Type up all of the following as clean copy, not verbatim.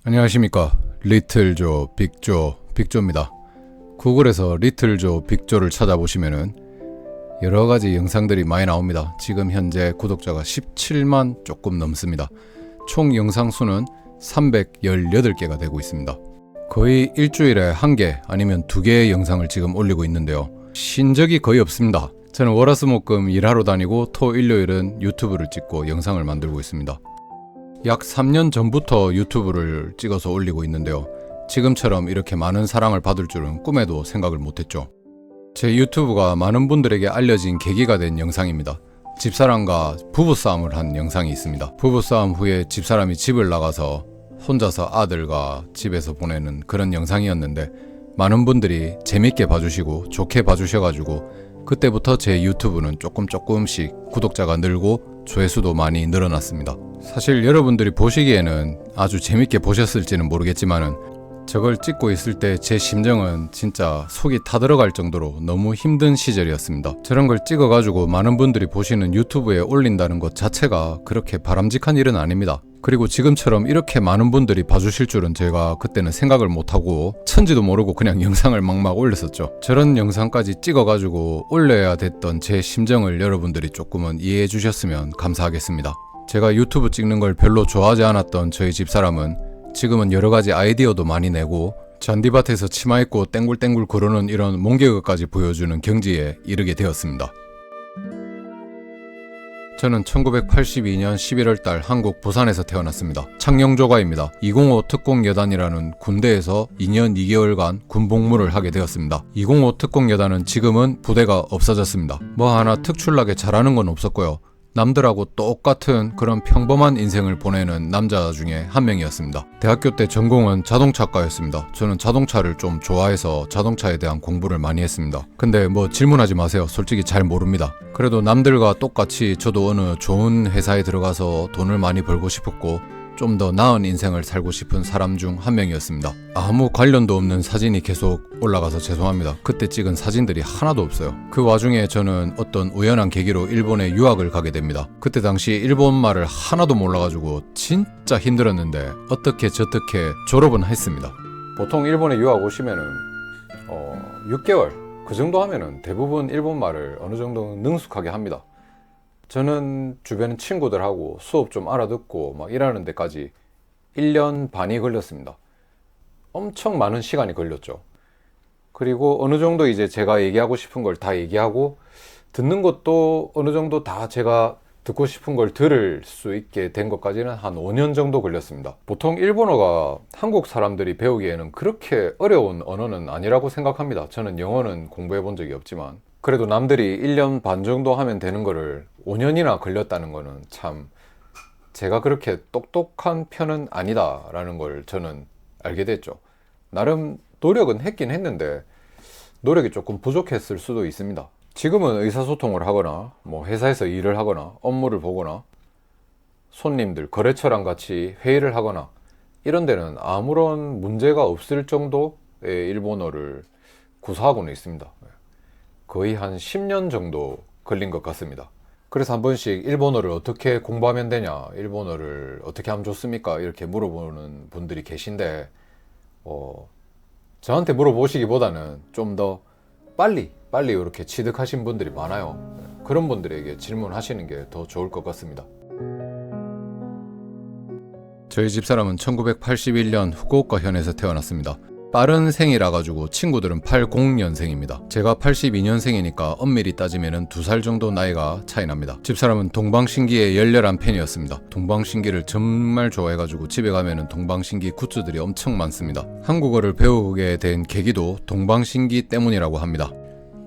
안녕하십니까. 리틀조 빅조입니다. 구글에서 리틀조 빅조를 찾아보시면은 여러가지 영상들이 많이 나옵니다. 지금 현재 구독자가 17만 조금 넘습니다. 총 영상 수는 318개가 되고 있습니다. 거의 일주일에 1개 아니면 2개의 영상을 지금 올리고 있는데요. 쉰 적이 거의 없습니다. 저는 월화수목금 일하러 다니고 토 일요일은 유튜브를 찍고 영상을 만들고 있습니다. 약 3년 전부터 유튜브를 찍어서 올리고 있는데요. 지금처럼 이렇게 많은 사랑을 받을 줄은 꿈에도 생각을 못했죠. 제 유튜브가 많은 분들에게 알려진 계기가 된 영상입니다. 집사람과 부부싸움을 한 영상이 있습니다. 부부싸움 후에 집사람이 집을 나가서 혼자서 아들과 집에서 보내는 그런 영상이었는데 많은 분들이 재밌게 봐주시고 좋게 봐주셔가지고 그때부터 제 유튜브는 조금씩 구독자가 늘고 조회수도 많이 늘어났습니다. 사실 여러분들이 보시기에는 아주 재밌게 보셨을지는 모르겠지만은 저걸 찍고 있을 때 제 심정은 진짜 속이 타들어갈 정도로 너무 힘든 시절이었습니다. 저런 걸 찍어가지고 많은 분들이 보시는 유튜브에 올린다는 것 자체가 그렇게 바람직한 일은 아닙니다. 그리고 지금처럼 이렇게 많은 분들이 봐주실 줄은 제가 그때는 생각을 못하고 천지도 모르고 그냥 영상을 막 올렸었죠. 저런 영상까지 찍어가지고 올려야 됐던 제 심정을 여러분들이 조금은 이해해 주셨으면 감사하겠습니다. 제가 유튜브 찍는 걸 별로 좋아하지 않았던 저희 집사람은 지금은 여러가지 아이디어도 많이 내고 잔디밭에서 치마 입고 땡굴땡굴 구르는 이런 몸개그까지 보여주는 경지에 이르게 되었습니다. 저는 1982년 11월달 한국 부산에서 태어났습니다. 창녕조가입니다. 205 특공여단이라는 군대에서 2년 2개월간 군복무를 하게 되었습니다. 205 특공여단은 지금은 부대가 없어졌습니다. 뭐 하나 특출나게 잘하는 건 없었고요. 남들하고 똑같은 그런 평범한 인생을 보내는 남자 중에 한 명이었습니다. 대학교 때 전공은 자동차과였습니다. 저는 자동차를 좀 좋아해서 자동차에 대한 공부를 많이 했습니다. 근데 뭐 질문하지 마세요. 솔직히 잘 모릅니다. 그래도 남들과 똑같이 저도 어느 좋은 회사에 들어가서 돈을 많이 벌고 싶었고 좀 더 나은 인생을 살고 싶은 사람 중 한 명이었습니다. 아무 관련도 없는 사진이 계속 올라가서 죄송합니다. 그때 찍은 사진들이 하나도 없어요. 그 와중에 저는 어떤 우연한 계기로 일본에 유학을 가게 됩니다. 그때 당시 일본말을 하나도 몰라가지고 진짜 힘들었는데 어떻게 저떻게 졸업은 했습니다. 보통 일본에 유학 오시면은 6개월 그 정도 하면은 대부분 일본말을 어느 정도 능숙하게 합니다. 저는 주변 친구들하고 수업 좀 알아듣고 막 일하는 데까지 1년 반이 걸렸습니다. 엄청 많은 시간이 걸렸죠. 그리고 어느 정도 이제 제가 얘기하고 싶은 걸 다 얘기하고 듣는 것도 어느 정도 다 제가 듣고 싶은 걸 들을 수 있게 된 것까지는 한 5년 정도 걸렸습니다. 보통 일본어가 한국 사람들이 배우기에는 그렇게 어려운 언어는 아니라고 생각합니다. 저는 영어는 공부해 본 적이 없지만 그래도 남들이 1년 반 정도 하면 되는 거를 5년이나 걸렸다는 거는 참 제가 그렇게 똑똑한 편은 아니다라는 걸 저는 알게 됐죠. 나름 노력은 했긴 했는데 노력이 조금 부족했을 수도 있습니다. 지금은 의사소통을 하거나 뭐 회사에서 일을 하거나 업무를 보거나 손님들, 거래처랑 같이 회의를 하거나 이런 데는 아무런 문제가 없을 정도의 일본어를 구사하고는 있습니다. 거의 한 10년 정도 걸린 것 같습니다. 그래서 한 번씩 일본어를 어떻게 공부하면 되냐, 일본어를 어떻게 하면 좋습니까? 이렇게 물어보는 분들이 계신데 저한테 물어보시기보다는 좀 더 빨리 이렇게 취득하신 분들이 많아요. 그런 분들에게 질문하시는 게 더 좋을 것 같습니다. 저희 집사람은 1981년 후쿠오카 현에서 태어났습니다. 빠른 생이라 가지고 친구들은 80년생입니다. 제가 82년생이니까 엄밀히 따지면 2살 정도 나이가 차이 납니다. 집사람은 동방신기의 열렬한 팬이었습니다. 동방신기를 정말 좋아해가지고 집에 가면은 동방신기 굿즈들이 엄청 많습니다. 한국어를 배우게 된 계기도 동방신기 때문이라고 합니다.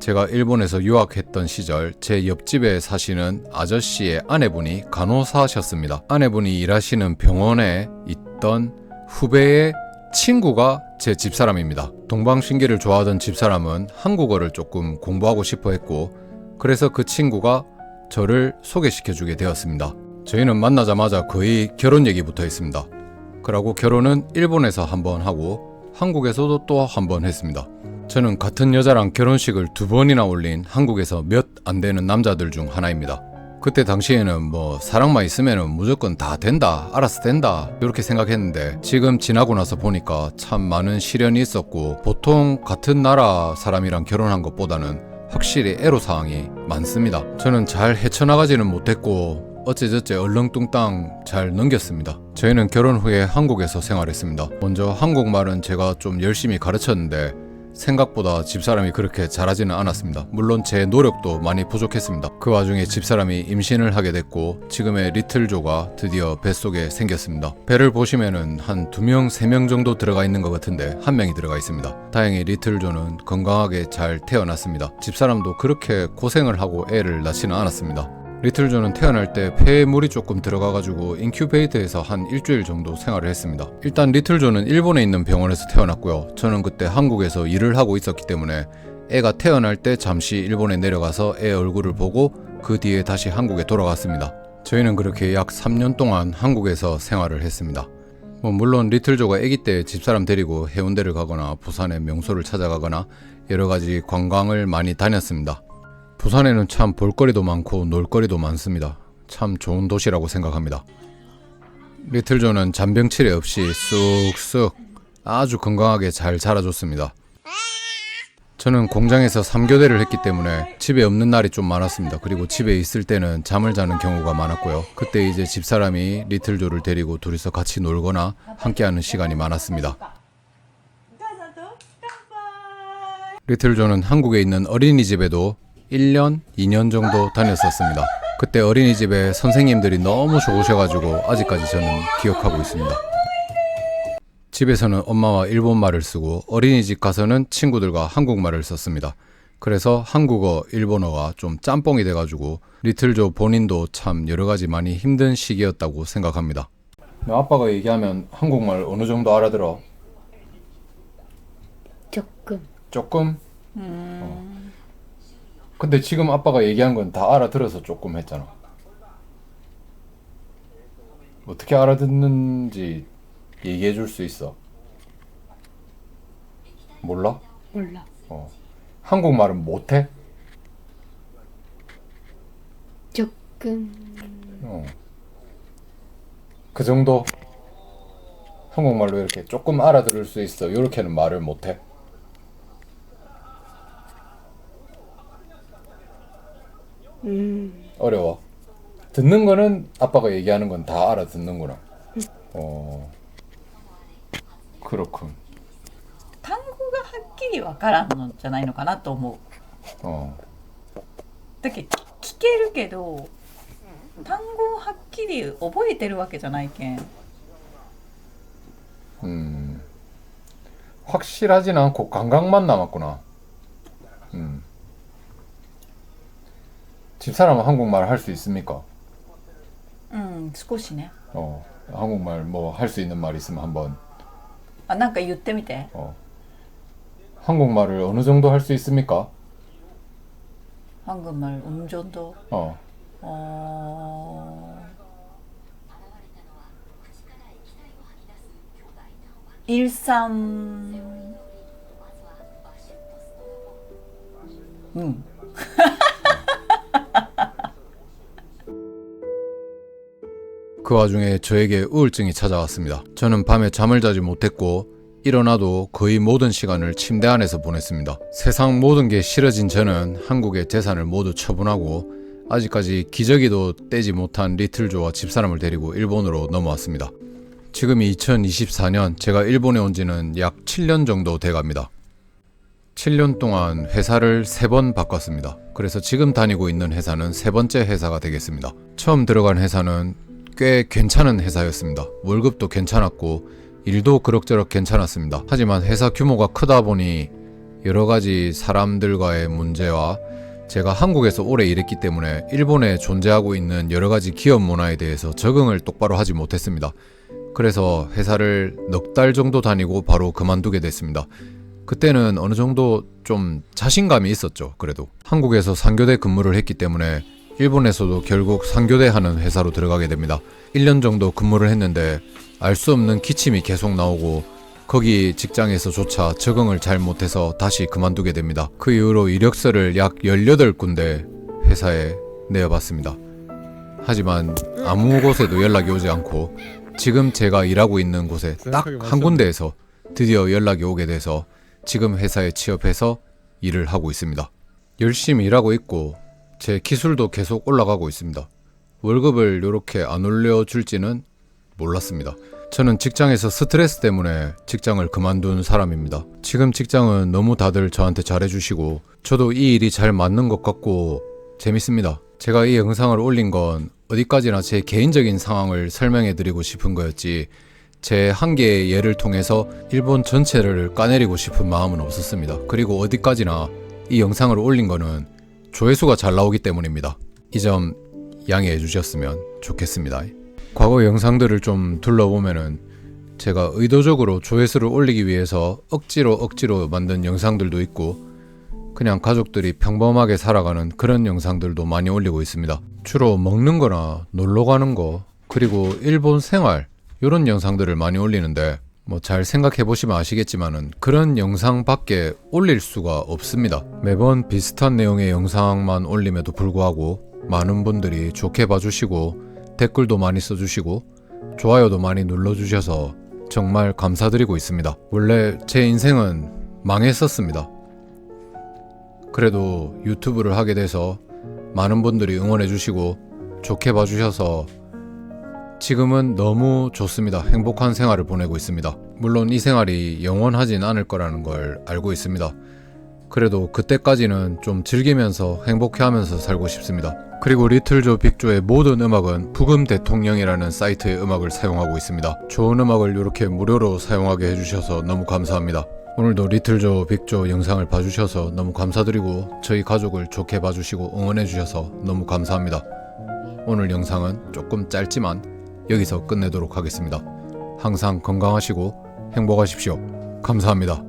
제가 일본에서 유학했던 시절 제 옆집에 사시는 아저씨의 아내분이 간호사셨습니다. 아내분이 일하시는 병원에 있던 후배의 친구가 제 집사람입니다. 동방신기를 좋아하던 집사람은 한국어를 조금 공부하고 싶어 했고 그래서 그 친구가 저를 소개시켜주게 되었습니다. 저희는 만나자마자 거의 결혼 얘기부터 했습니다. 그러고 결혼은 일본에서 한번 하고 한국에서도 또 한번 했습니다. 저는 같은 여자랑 결혼식을 2번이나 올린 한국에서 몇 안 되는 남자들 중 하나입니다. 그때 당시에는 뭐 사랑만 있으면 무조건 다 된다, 알아서 된다 이렇게 생각했는데 지금 지나고 나서 보니까 참 많은 시련이 있었고 보통 같은 나라 사람이랑 결혼한 것보다는 확실히 애로사항이 많습니다. 저는 잘 헤쳐나가지는 못했고 어째저째 얼렁뚱땅 잘 넘겼습니다. 저희는 결혼 후에 한국에서 생활했습니다. 먼저 한국말은 제가 좀 열심히 가르쳤는데 생각보다 집사람이 그렇게 잘하지는 않았습니다. 물론 제 노력도 많이 부족했습니다. 그 와중에 집사람이 임신을 하게 됐고 지금의 리틀조가 드디어 뱃속에 생겼습니다. 배를 보시면은 한 2명, 3명 정도 들어가 있는 것 같은데 1명이 들어가 있습니다. 다행히 리틀조는 건강하게 잘 태어났습니다. 집사람도 그렇게 고생을 하고 애를 낳지는 않았습니다. 리틀조는 태어날 때 폐에 물이 조금 들어가가지고 인큐베이터에서 한 일주일 정도 생활을 했습니다. 일단 리틀조는 일본에 있는 병원에서 태어났고요. 저는 그때 한국에서 일을 하고 있었기 때문에 애가 태어날 때 잠시 일본에 내려가서 애 얼굴을 보고 그 뒤에 다시 한국에 돌아갔습니다. 저희는 그렇게 약 3년 동안 한국에서 생활을 했습니다. 물론 리틀조가 아기 때 집사람 데리고 해운대를 가거나 부산의 명소를 찾아가거나 여러가지 관광을 많이 다녔습니다. 부산에는 참 볼거리도 많고 놀거리도 많습니다. 참 좋은 도시라고 생각합니다. 리틀조는 잔병치레 없이 쑥쑥 아주 건강하게 잘 자라줬습니다. 저는 공장에서 3교대를 했기 때문에 집에 없는 날이 좀 많았습니다. 그리고 집에 있을 때는 잠을 자는 경우가 많았고요. 그때 이제 집사람이 리틀조를 데리고 둘이서 같이 놀거나 함께하는 시간이 많았습니다. 리틀조는 한국에 있는 어린이집에도 1년, 2년 정도 다녔었습니다. 그때 어린이집에 선생님들이 너무 좋으셔가지고 아직까지 저는 기억하고 있습니다. 집에서는 엄마와 일본말을 쓰고 어린이집 가서는 친구들과 한국말을 썼습니다. 그래서 한국어, 일본어가 좀 짬뽕이 돼가지고 리틀조 본인도 참 여러가지 많이 힘든 시기였다고 생각합니다. 아빠가 얘기하면 한국말 어느 정도 알아들어? 조금? 근데 지금 아빠가 얘기한 건 다 알아들어서 조금 했잖아. 어떻게 알아듣는지 얘기해 줄 수 있어? 몰라? 몰라. 한국말은 못해? 조금. 그 정도? 한국말로 이렇게 조금 알아들을 수 있어. 이렇게는 말을 못해? 어려워. 듣는 거는 아빠가 얘기하는 건 다 알아듣는구나. 그렇군. 単語がはっきりわからんのじゃないのかなと思う。だけど聞けるけど単語をはっきり覚えてるわけじゃないけん。 확실하진 않고 감각만 남았구나. 집사람은 한국말 할 수 있습니까? 少しね。 한국말 뭐 할 수 있는 말 있으면 한번. あ、なんか言ってみて。 한국말을 어느 정도 할 수 있습니까? 한국말 어느 정도? 일삼. 그 와중에 저에게 우울증이 찾아왔습니다. 저는 밤에 잠을 자지 못했고 일어나도 거의 모든 시간을 침대 안에서 보냈습니다. 세상 모든 게 싫어진 저는 한국의 재산을 모두 처분하고 아직까지 기저귀도 떼지 못한 리틀조와 집사람을 데리고 일본으로 넘어왔습니다. 지금이 2024년, 제가 일본에 온 지는 약 7년 정도 돼갑니다. 7년 동안 회사를 3번 바꿨습니다. 그래서 지금 다니고 있는 회사는 3번째 회사가 되겠습니다. 처음 들어간 회사는 꽤 괜찮은 회사였습니다. 월급도 괜찮았고 일도 그럭저럭 괜찮았습니다. 하지만 회사 규모가 크다 보니 여러가지 사람들과의 문제와 제가 한국에서 오래 일했기 때문에 일본에 존재하고 있는 여러가지 기업 문화에 대해서 적응을 똑바로 하지 못했습니다. 그래서 회사를 넉 달 정도 다니고 바로 그만두게 됐습니다. 그때는 어느 정도 좀 자신감이 있었죠. 그래도 한국에서 3교대 근무를 했기 때문에 일본에서도 결국 3교대 하는 회사로 들어가게 됩니다. 1년 정도 근무를 했는데 알 수 없는 기침이 계속 나오고 거기 직장에서조차 적응을 잘 못해서 다시 그만두게 됩니다. 그 이후로 이력서를 약 18군데 회사에 내어봤습니다. 하지만 아무 곳에도 연락이 오지 않고 지금 제가 일하고 있는 곳에 딱 한 군데에서 드디어 연락이 오게 돼서 지금 회사에 취업해서 일을 하고 있습니다. 열심히 일하고 있고 제 기술도 계속 올라가고 있습니다. 월급을 이렇게 안 올려줄지는 몰랐습니다. 저는 직장에서 스트레스 때문에 직장을 그만둔 사람입니다. 지금 직장은 너무 다들 저한테 잘해주시고 저도 이 일이 잘 맞는 것 같고 재밌습니다. 제가 이 영상을 올린 건 어디까지나 제 개인적인 상황을 설명해 드리고 싶은 거였지 제 한 개의 예를 통해서 일본 전체를 까내리고 싶은 마음은 없었습니다. 그리고 어디까지나 이 영상을 올린 거는 조회수가 잘 나오기 때문입니다. 이 점 양해해 주셨으면 좋겠습니다. 과거 영상들을 좀 둘러보면은 제가 의도적으로 조회수를 올리기 위해서 억지로 만든 영상들도 있고 그냥 가족들이 평범하게 살아가는 그런 영상들도 많이 올리고 있습니다. 주로 먹는 거나 놀러 가는 거 그리고 일본 생활 이런 영상들을 많이 올리는데 뭐 잘 생각해 보시면 아시겠지만은 그런 영상밖에 올릴 수가 없습니다. 매번 비슷한 내용의 영상만 올림에도 불구하고 많은 분들이 좋게 봐주시고 댓글도 많이 써주시고 좋아요도 많이 눌러주셔서 정말 감사드리고 있습니다. 원래 제 인생은 망했었습니다. 그래도 유튜브를 하게 돼서 많은 분들이 응원해주시고 좋게 봐주셔서 지금은 너무 좋습니다. 행복한 생활을 보내고 있습니다. 물론 이 생활이 영원하진 않을 거라는 걸 알고 있습니다. 그래도 그때까지는 좀 즐기면서 행복해하면서 살고 싶습니다. 그리고 리틀조 빅조의 모든 음악은 부금 대통령이라는 사이트의 음악을 사용하고 있습니다. 좋은 음악을 이렇게 무료로 사용하게 해주셔서 너무 감사합니다. 오늘도 리틀조 빅조 영상을 봐주셔서 너무 감사드리고 저희 가족을 좋게 봐주시고 응원해주셔서 너무 감사합니다. 오늘 영상은 조금 짧지만 여기서 끝내도록 하겠습니다. 항상 건강하시고 행복하십시오. 감사합니다.